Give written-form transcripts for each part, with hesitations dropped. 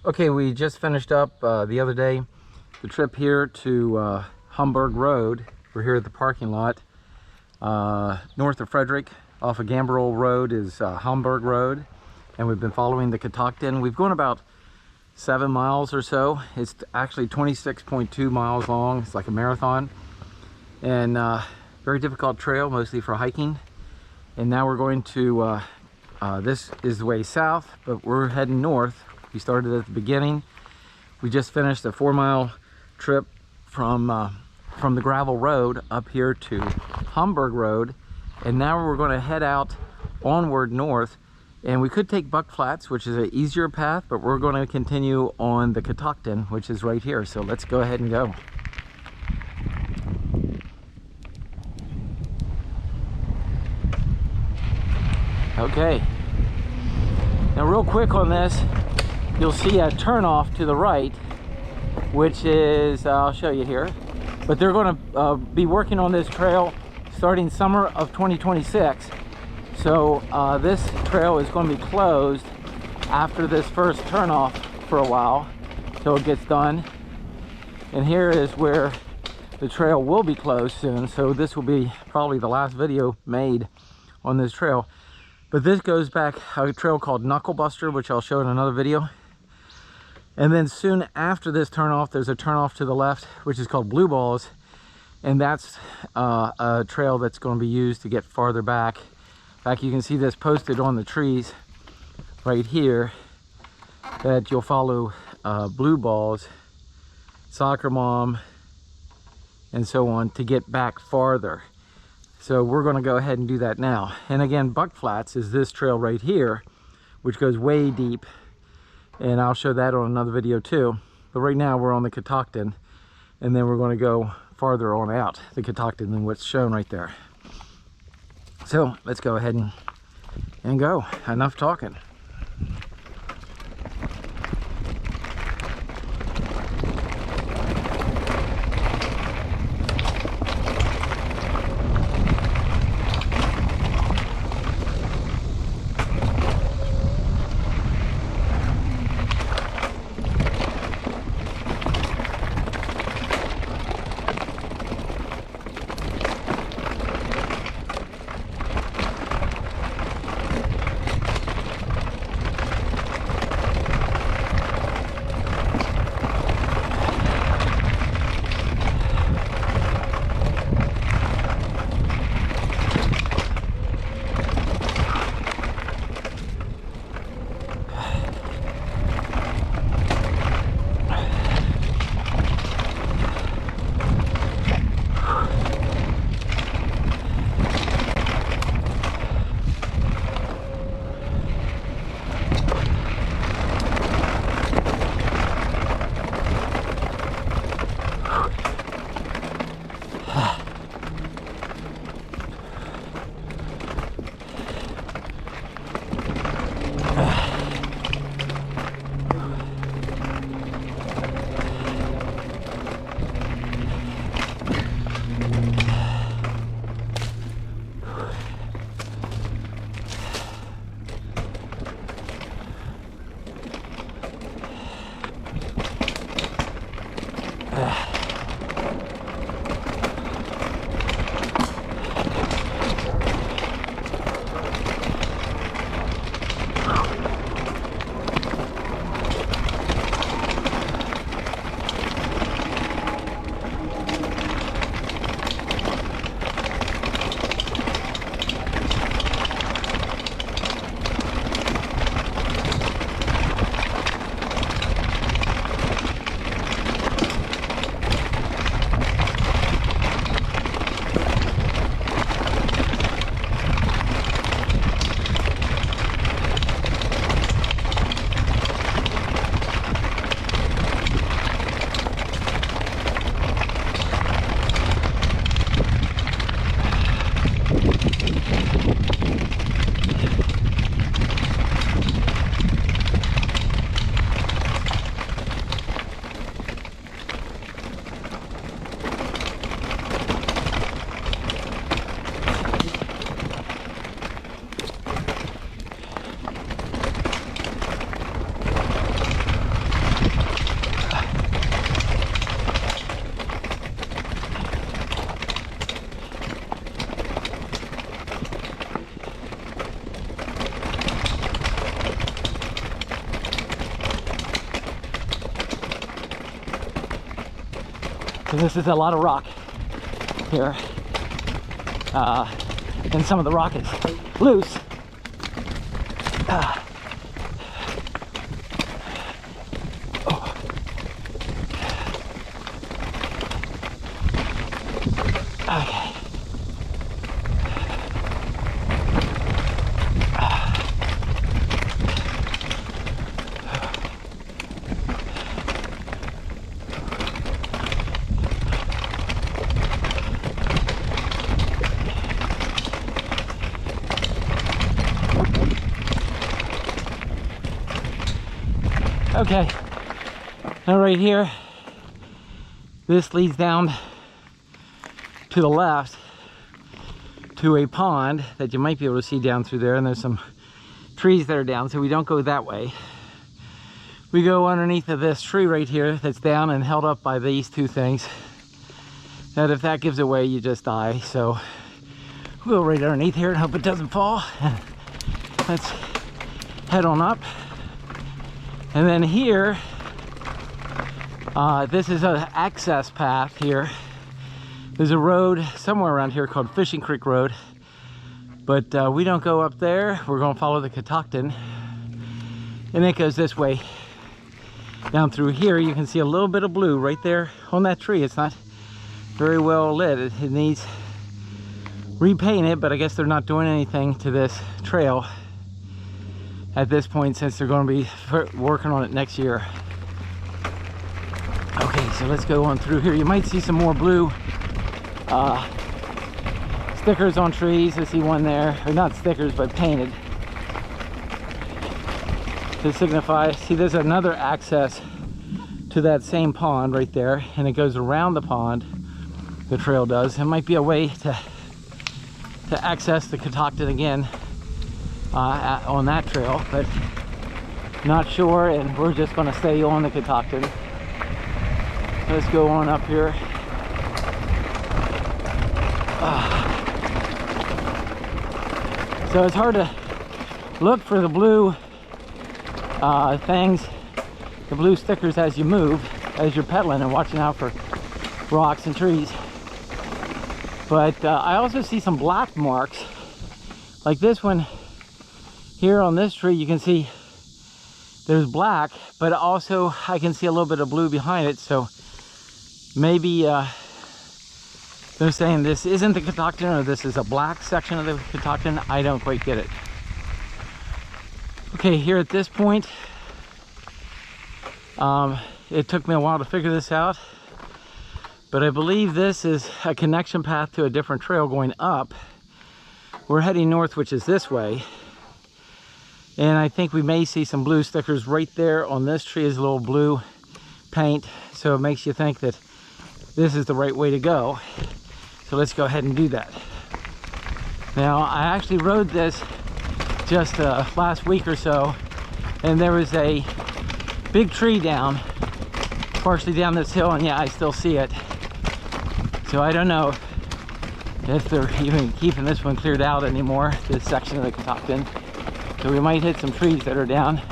Okay, we just finished up the other day the trip here to Hamburg Road. We're here at the parking lot. North of Frederick, off of Hamburg Road, is Hamburg Road, and we've been following the Catoctin. We've gone about 7 miles or so. It's actually 26.2 miles long. It's like a marathon, and very difficult trail, mostly for hiking. And now we're going to this is the way south, but we're heading north. We started at the beginning. We just finished a 4-mile trip from the gravel road up here to Hamburg Road, and now we're going to head out onward north. And we could take Buck Flats, which is an easier path, but we're going to continue on the Catoctin, which is right here. So let's go ahead and go. Okay. Now, real quick on this, you'll see a turnoff to the right, which is, I'll show you here, but they're going to be working on this trail starting summer of 2026. So this trail is going to be closed after this first turnoff for a while till it gets done. And here is where the trail will be closed soon. So this will be probably the last video made on this trail. But this goes back a trail called Knuckle Buster, which I'll show in another video. And then soon after this turnoff, there's a turnoff to the left, which is called Blue Balls. And that's a trail that's going to be used to get farther back. In fact, you can see this posted on the trees right here, that you'll follow Blue Balls, Soccer Mom, and so on to get back farther. So we're going to go ahead and do that now. And again, Buck Flats is this trail right here, which goes way deep. And I'll show that on another video too. But right now we're on the Catoctin, and then we're going to go farther on out the Catoctin than what's shown right there. So let's go ahead and go. Enough talking. because this is a lot of rock here, and some of the rock is loose. Okay. Okay, now right here, this leads down to the left to a pond that you might be able to see down through there, and there's some trees that are down, so we don't go that way. We go underneath of this tree right here that's down and held up by these two things, that if that gives away, you just die. So we'll go right underneath here and hope it doesn't fall. Let's head on up. And then here, this is an access path here. There's a road somewhere around here called Fishing Creek Road, but we don't go up there. We're going to follow the Catoctin, and it goes this way down through here. You can see a little bit of blue right there on that tree. It's not very well lit. It needs repainted, but I guess they're not doing anything to this trail at this point, since they're going to be working on it next year. Okay, so let's go on through here. You might see some more blue stickers on trees. I see one there, or not stickers, but painted to signify. See, there's another access to that same pond right there, and it goes around the pond. The trail does. It might be a way to access the Catoctin again on that trail, but not sure, and we're just going to stay on the Catoctin. Let's go on up here. So it's hard to look for the blue things, the blue stickers, as you move, as you're pedaling and watching out for rocks and trees. But I also see some black marks, like this one here on this tree. You can see there's black, but also I can see a little bit of blue behind it. So maybe they're saying this isn't the Catoctin, or this is a black section of the Catoctin. I don't quite get it. Okay, here at this point, it took me a while to figure this out, but I believe this is a connection path to a different trail going up. We're heading north, which is this way. And I think we may see some blue stickers right there on this tree. Is a little blue paint, so it makes you think that this is the right way to go. So let's go ahead and do that. Now, I actually rode this just last week or so, and there was a big tree down, partially down this hill, and yeah, I still see it. So I don't know if they're even keeping this one cleared out anymore, this section of the Catoctin. So we might hit some trees that are down.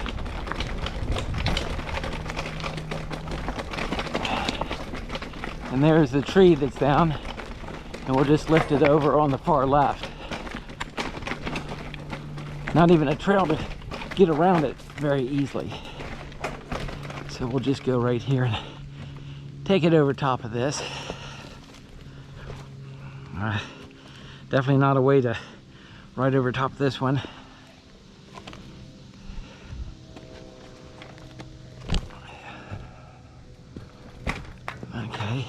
And there's the tree that's down, and we'll just lift it over on the far left. Not even a trail to get around it very easily. So we'll just go right here and take it over top of this. Definitely not a way to ride over top of this one. Okay.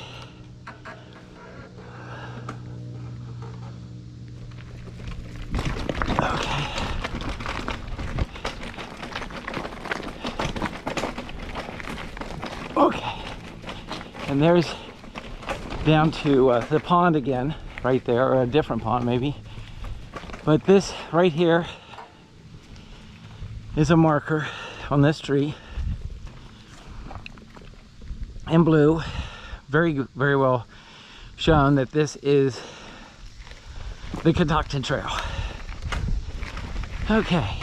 Okay, and there's down to the pond again, right there, or a different pond maybe. But this right here is a marker on this tree in blue, very well shown that this is the Catoctin Trail. Okay.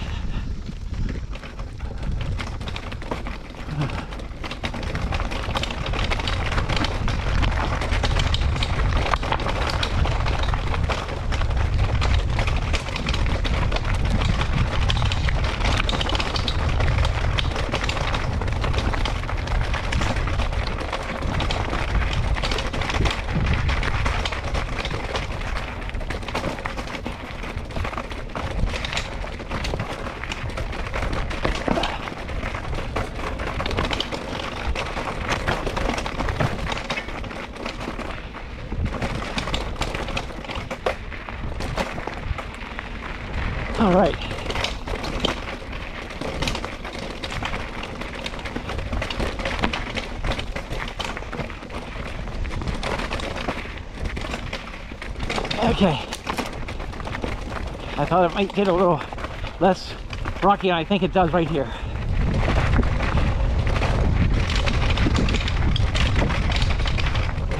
All right. Okay. I thought it might get a little less rocky, and I think it does right here.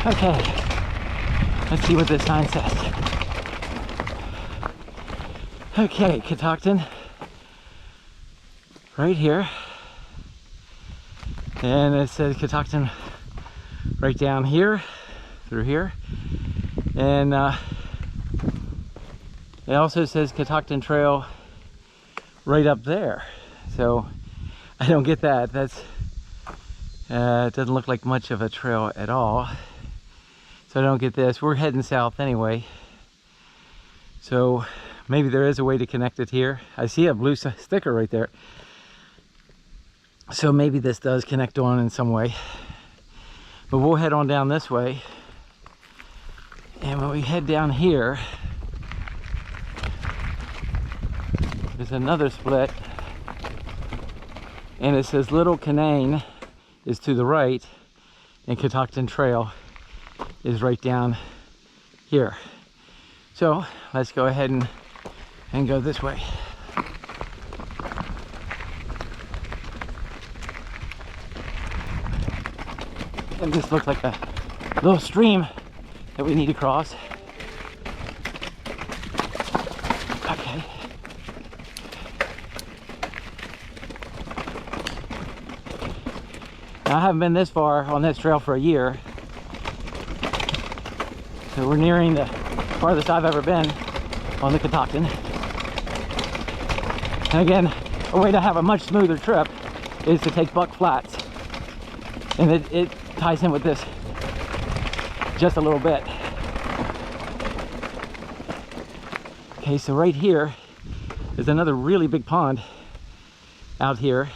Okay, let's see what this sign says. Okay, Catoctin, right here. And it says Catoctin right down here, through here. And it also says Catoctin Trail right up there. So I don't get that. That's it doesn't look like much of a trail at all. So I don't get this. We're heading south anyway. So maybe there is a way to connect it here. I see a blue sticker right there. So maybe this does connect on in some way. But we'll head on down this way. And when we head down here, there's another split. And it says Little Canaan is to the right, and Catoctin Trail is right down here. So let's go ahead and go this way. And this looks like a little stream that we need to cross. Okay. Now, I haven't been this far on this trail for a year. So we're nearing the farthest I've ever been on the Catoctin. And again, a way to have a much smoother trip is to take Buck Flats. And it ties in with this just a little bit. Okay, so right here is another really big pond out here.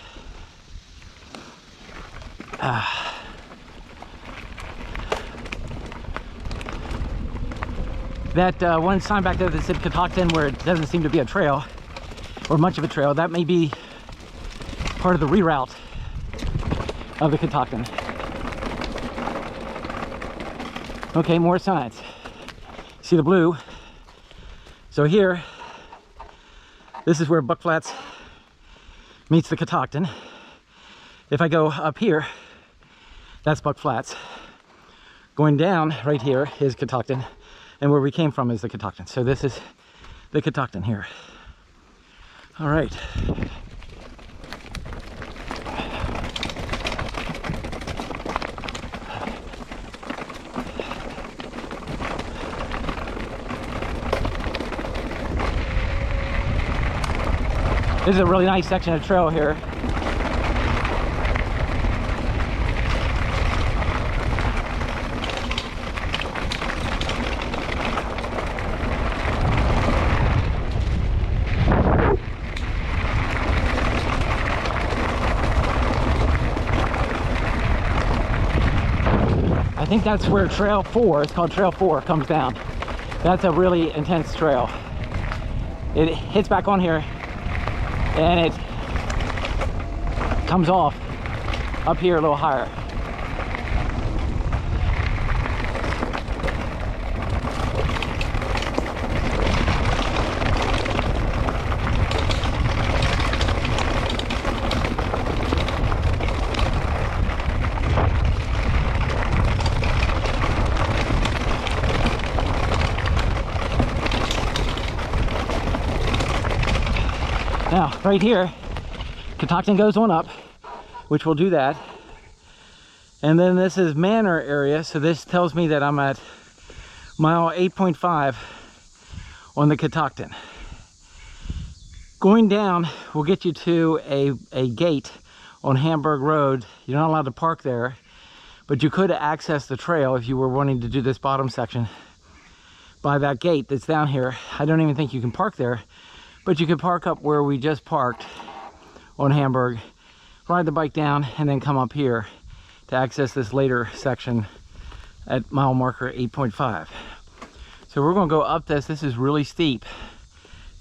That one sign back there that said Catoctin, where it doesn't seem to be a trail or much of a trail, that may be part of the reroute of the Catoctin. Okay, more signs. See the blue? So here, this is where Buck Flats meets the Catoctin. If I go up here, that's Buck Flats. Going down right here is Catoctin, and where we came from is the Catoctin. So this is the Catoctin here. All right. This is a really nice section of trail here. I think that's where Trail 4, it's called Trail 4, comes down. That's a really intense trail. It hits back on here and it comes off up here a little higher. Now, right here, Catoctin goes on up, which will do that. And then this is Manor area, so this tells me that I'm at mile 8.5 on the Catoctin. Going down will get you to a gate on Hamburg Road. You're not allowed to park there, but you could access the trail if you were wanting to do this bottom section by that gate that's down here. I don't even think you can park there. But you could park up where we just parked on Hamburg, ride the bike down, and then come up here to access this later section at mile marker 8.5. So we're going to go up this. This is really steep.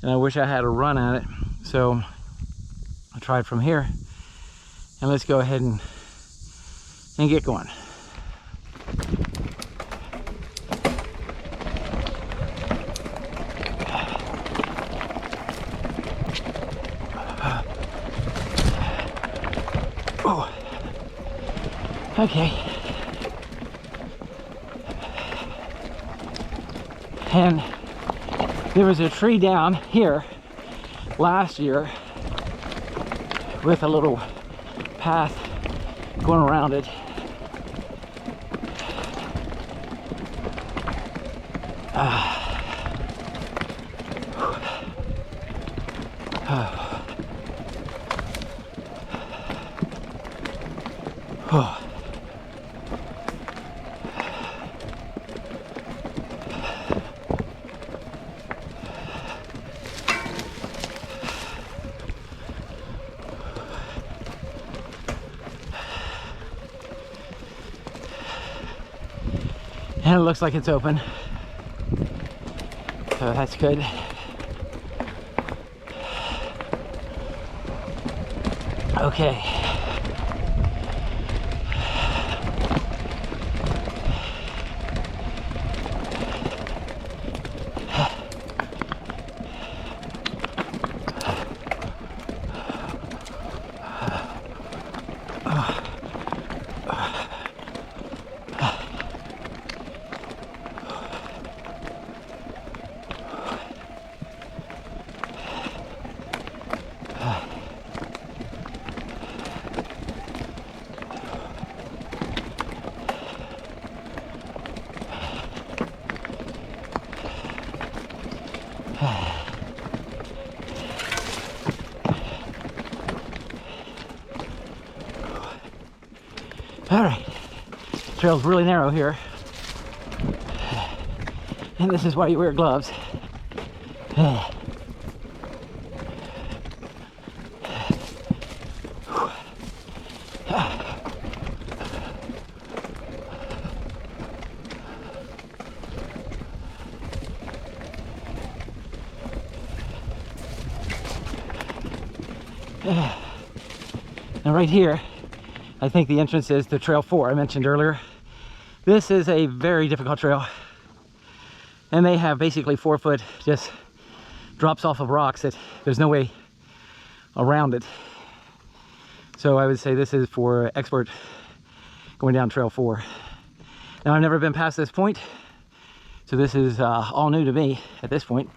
and I wish I had a run at it. So I'll try it from here, and let's go ahead and get going. Oh, okay. And there was a tree down here last year with a little path going around it. And it looks like it's open, so that's good. Okay. All right, trail's really narrow here, and this is why you wear gloves. And right here, I think the entrance is to Trail 4 I mentioned earlier. This is a very difficult trail, and they have basically 4 foot just drops off of rocks that there's no way around it. So I would say this is for expert going down Trail 4. Now, I've never been past this point, so this is all new to me at this point.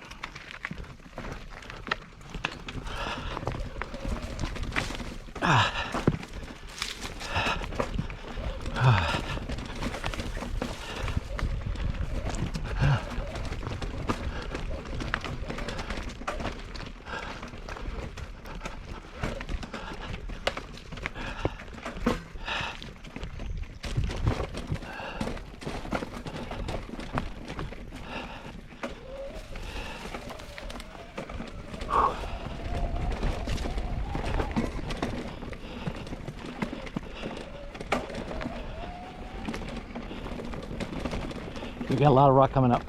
We've got a lot of rock coming up.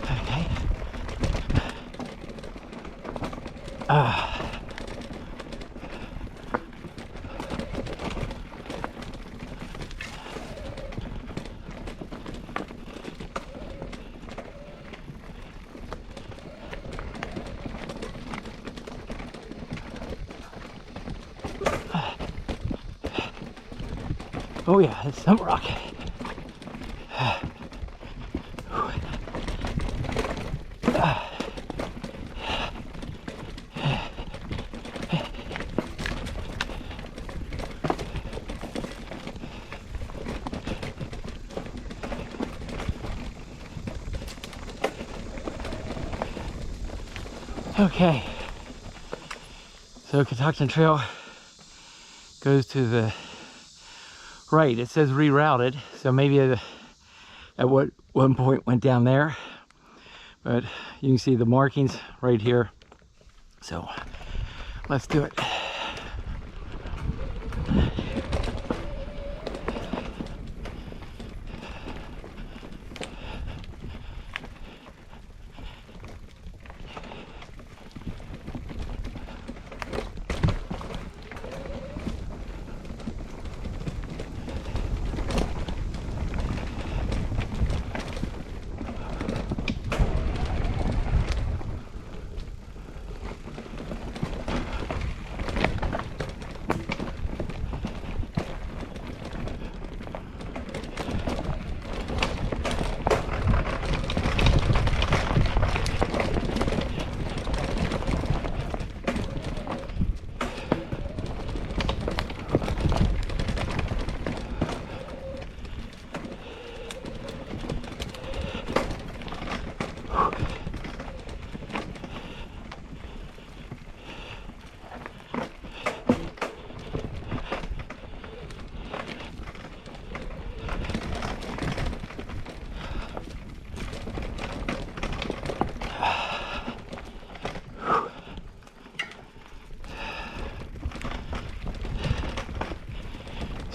Okay. Oh yeah, it's some rock. Okay, so Catoctin Trail goes to the right. It says rerouted, so maybe at one point went down there, but you can see the markings right here. So let's do it.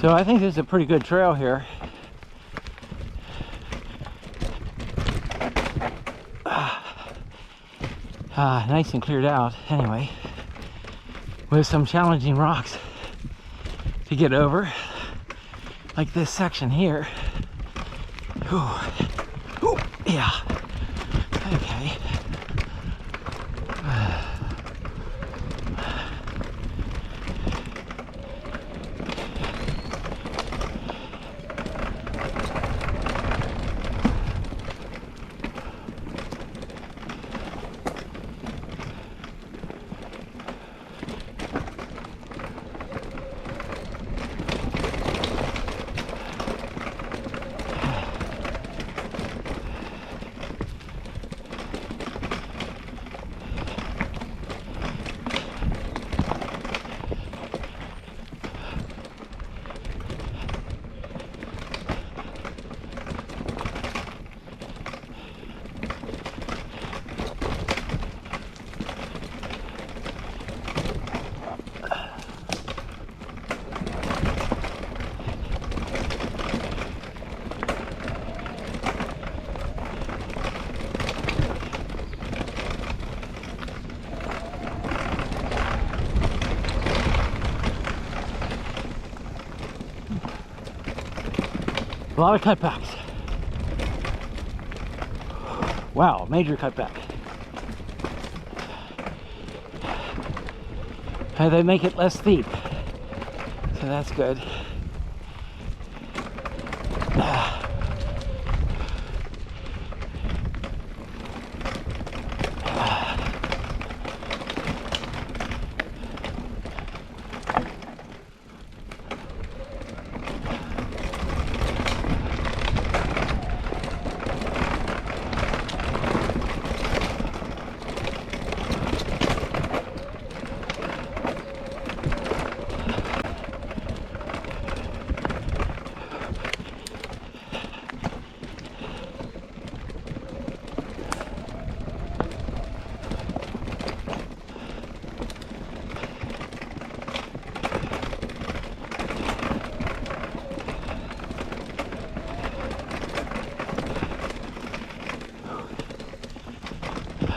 So I think this is a pretty good trail here. Nice and cleared out anyway, with some challenging rocks to get over, like this section here. Ooh. Ooh, yeah. Okay. A lot of cutbacks. Wow, major cutback. And they make it less steep, so that's good.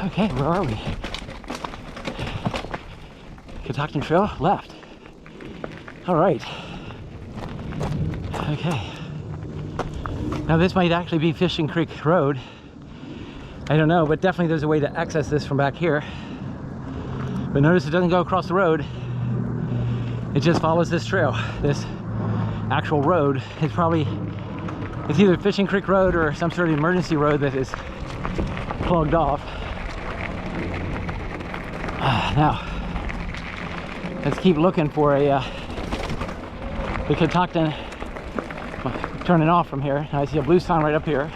Okay, where are we? Catoctin Trail, left. All right. Okay. Now this might actually be Fishing Creek Road. I don't know, but definitely there's a way to access this from back here. But notice it doesn't go across the road. It just follows this trail, this actual road. It's either Fishing Creek Road or some sort of emergency road that is clogged off. Now, let's keep looking for the Catoctin. Turning off from here. Now I see a blue sign right up here.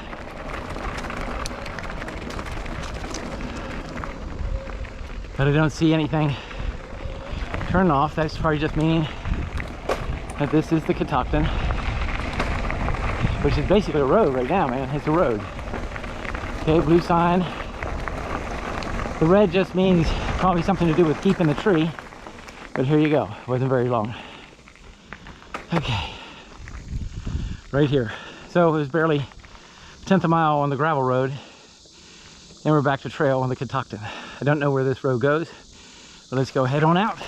But I don't see anything turn off. That's probably just meaning that this is the Catoctin, which is basically a road right now, man. It's a road. Okay, blue sign. The red just means probably something to do with keeping the tree, but here you go. Wasn't very long. Okay, right here. So it was barely a tenth of a mile on the gravel road, and we're back to trail on the Catoctin. I don't know where this road goes, but let's go head on out.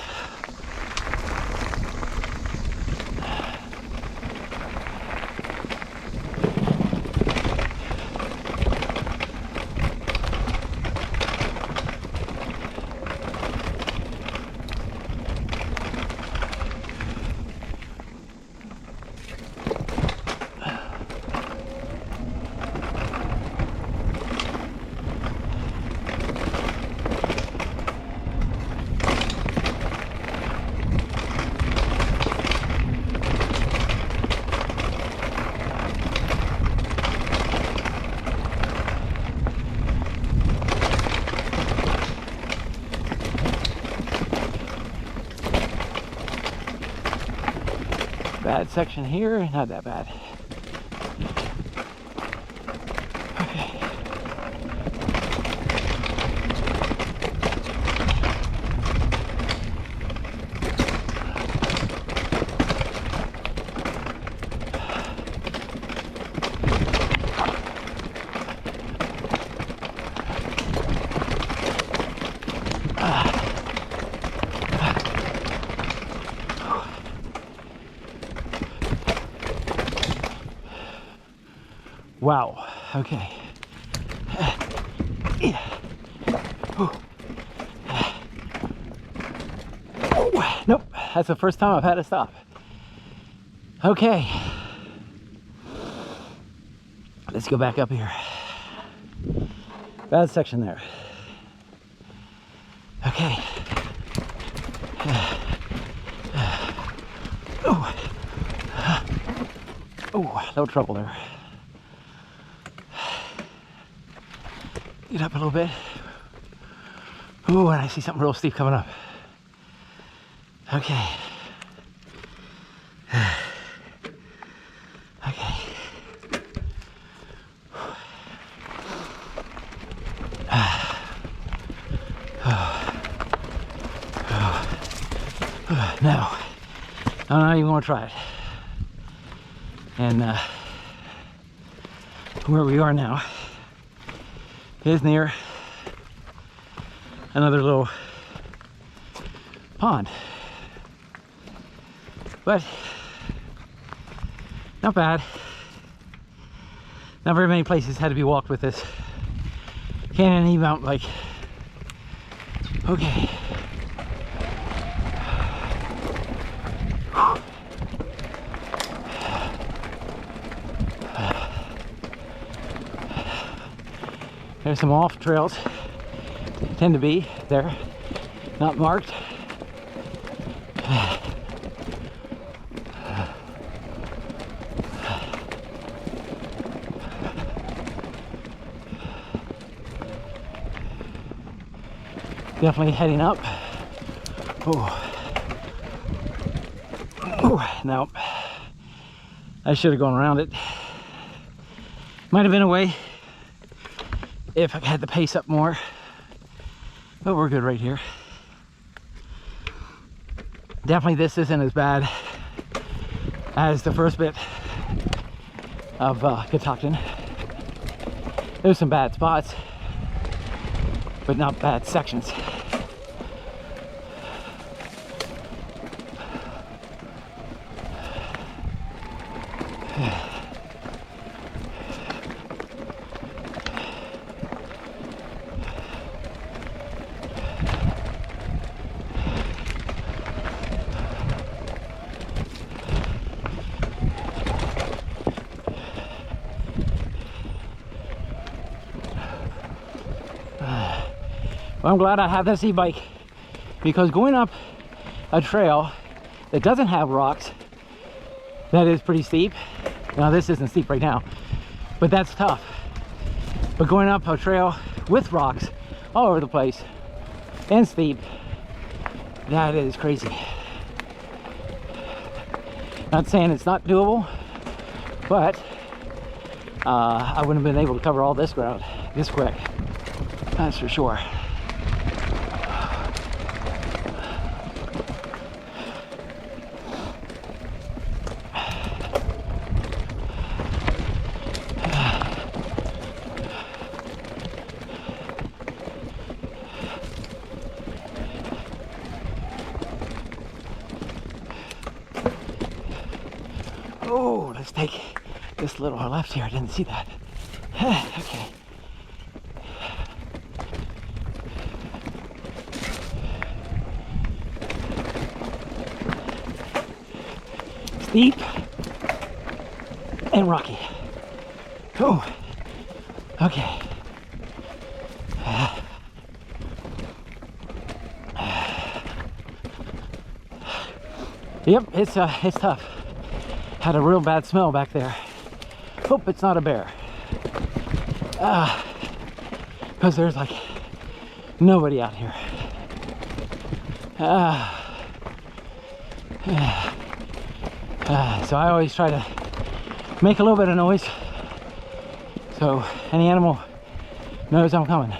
Bad section here, not that bad. Okay. Wow. Okay. Nope. That's the first time I've had to stop. Okay. Let's go back up here. Bad section there. Okay. Oh, no trouble there. Get up a little bit. Oh, and I see something real steep coming up. Okay. Okay. Now, I'm not even going to try it. And where we are now is near another little pond. But not bad. Not very many places had to be walked with this. Can't any mountain bike. Okay. There's some off trails, tend to be there, not marked. Definitely heading up. Oh, no, I should have gone around it. Might have been a way if I had the pace up more, but we're good right here. Definitely this isn't as bad as the first bit of Catoctin. There's some bad spots, but not bad sections. Well, I'm glad I have this e-bike, because going up a trail that doesn't have rocks, that is pretty steep. Now this isn't steep right now, but that's tough. But going up a trail with rocks all over the place and steep, that is crazy. Not saying it's not doable, but I wouldn't have been able to cover all this ground this quick, that's for sure. Oh, let's take this little left here. I didn't see that. Okay. Steep and rocky. Oh, okay. Yep, it's tough. Had a real bad smell back there. Hope it's not a bear. Because there's like nobody out here. So I always try to make a little bit of noise so any animal knows I'm coming.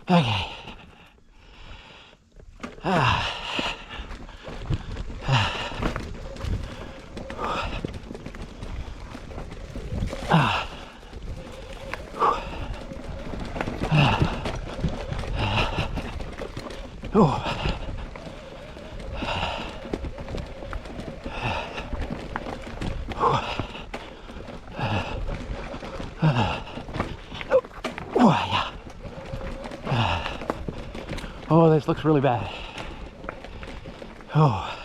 Okay. Oh, this looks really bad. Oh.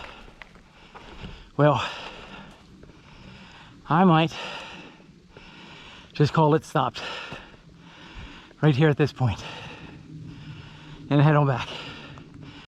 Well, I might just call it stopped right here at this point and head on back.